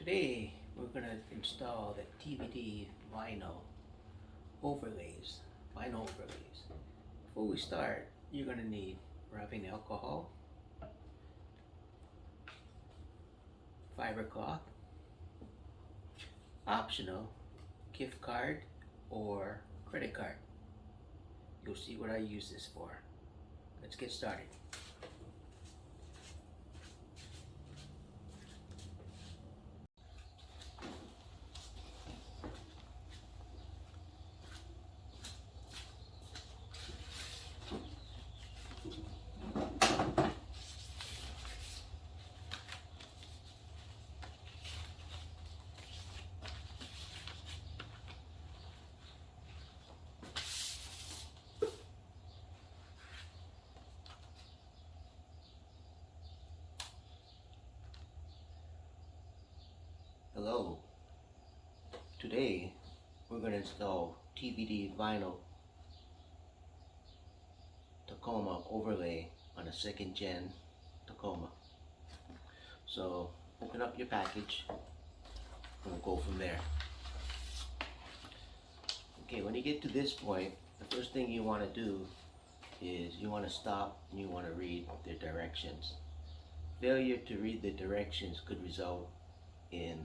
Today we're going to install the TVD overlays, vinyl overlays. Before we start, you're going to need rubbing alcohol, fiber cloth, optional gift card or credit card. You'll see what I use this for. Let's get started. Hello. Today we're going to install TVD vinyl Tacoma overlay on a second gen Tacoma. So open up your package and we'll go from there. Okay, when you get to this point, the first thing you want to do is you want to stop and you want to read the directions. Failure to read the directions could result in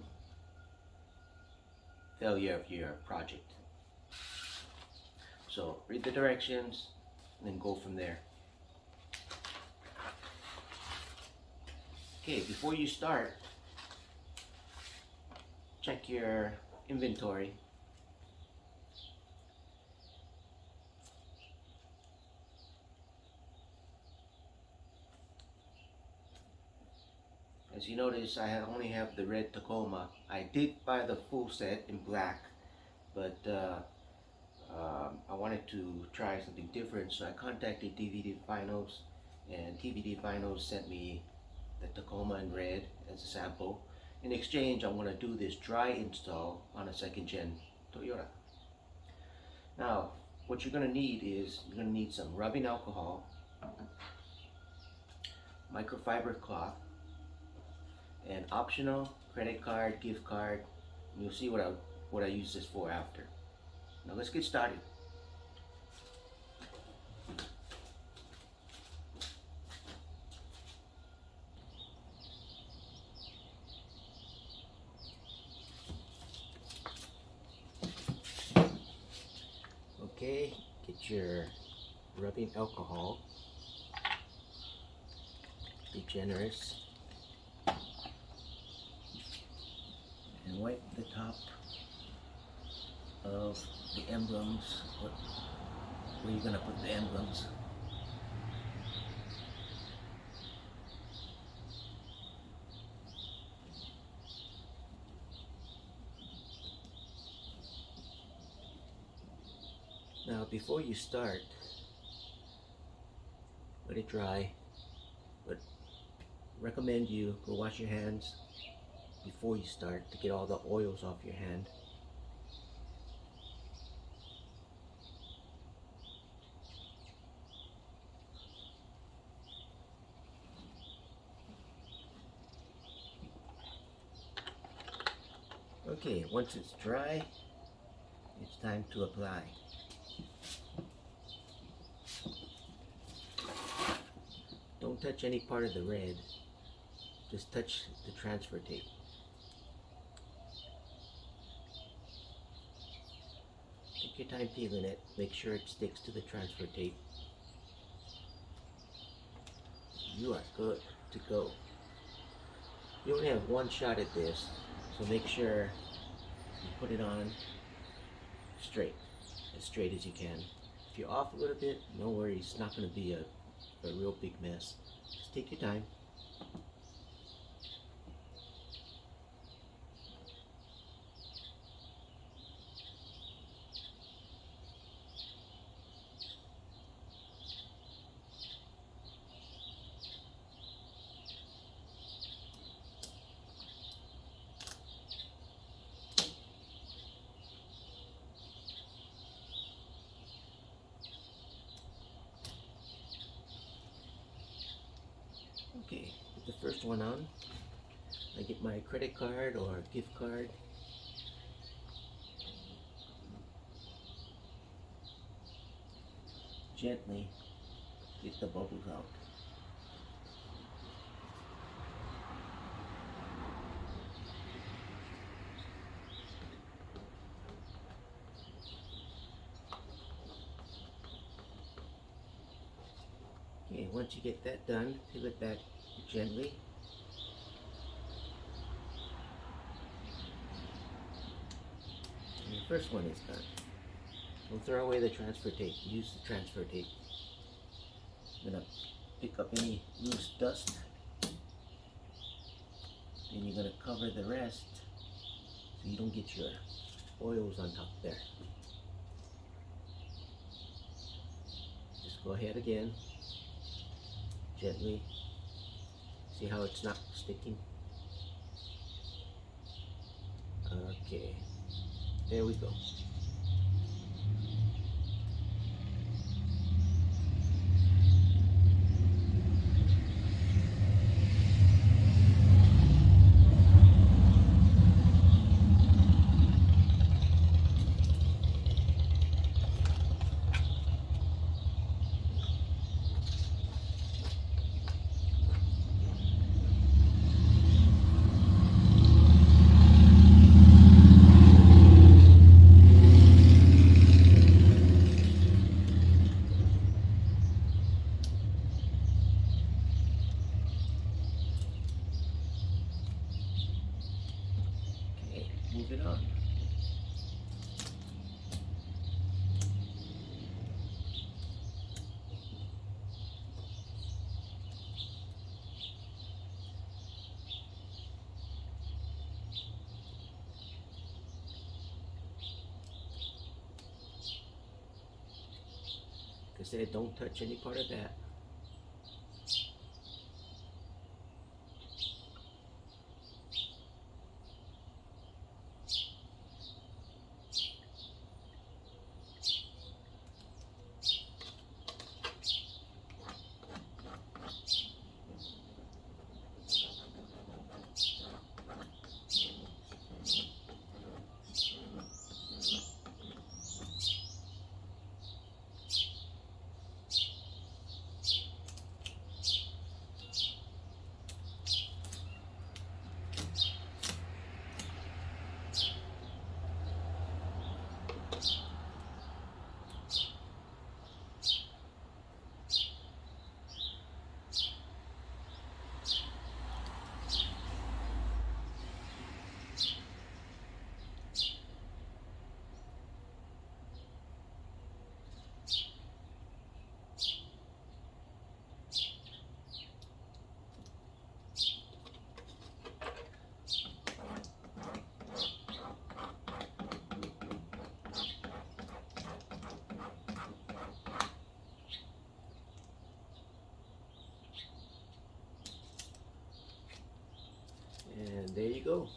failure of your project. So read the directions and then go from there. Okay, before you start, check your inventory. As you notice, I only have the red Tacoma. I did buy the full set in black, but I wanted to try something different, so I contacted TVD Vinyls, and TVD Vinyls sent me the Tacoma in red as a sample. In exchange, I'm going to do this dry install on a second gen Toyota. Now, what you're going to need is you're going to need some rubbing alcohol, microfiber cloth, an optional credit card, gift card. You'll see what I use this for after. Now let's get started. Okay, get your rubbing alcohol. Be generous. And wipe the top of the emblems, where you're going to put the emblems. Now before you start, let it dry, but recommend you go wash your hands before you start to get all the oils off your hand. Okay, once it's dry, it's time to apply. Don't touch any part of the red, just touch the transfer tape. Take your time peeling it, make sure it sticks to the transfer tape. You are good to go. You only have one shot at this, so make sure you put it on straight, as straight as you can. If you're off a little bit, no worries, it's not going to be a real big mess. Just take your time. Okay, put the first one on. I get my credit card or gift card. Gently get the bubbles out. Okay, once you get that done, peel it back gently. And the first one is done. Don't throw away the transfer tape. Use the transfer tape. I'm gonna pick up any loose dust. Then you're gonna cover the rest so you don't get your oils on top there. Just go ahead again. Gently. See how it's not sticking? Okay. There we go. Okay, moving on. Like I said, don't touch any part of that. And there you go.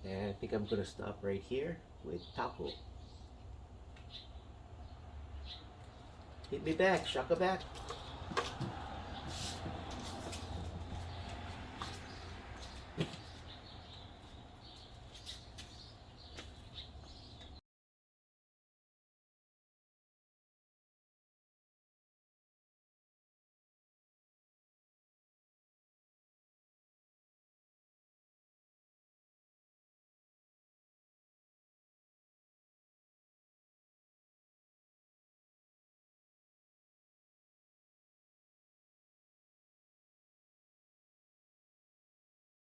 And I think I'm gonna stop right here with taco. Hit me back, shaka back.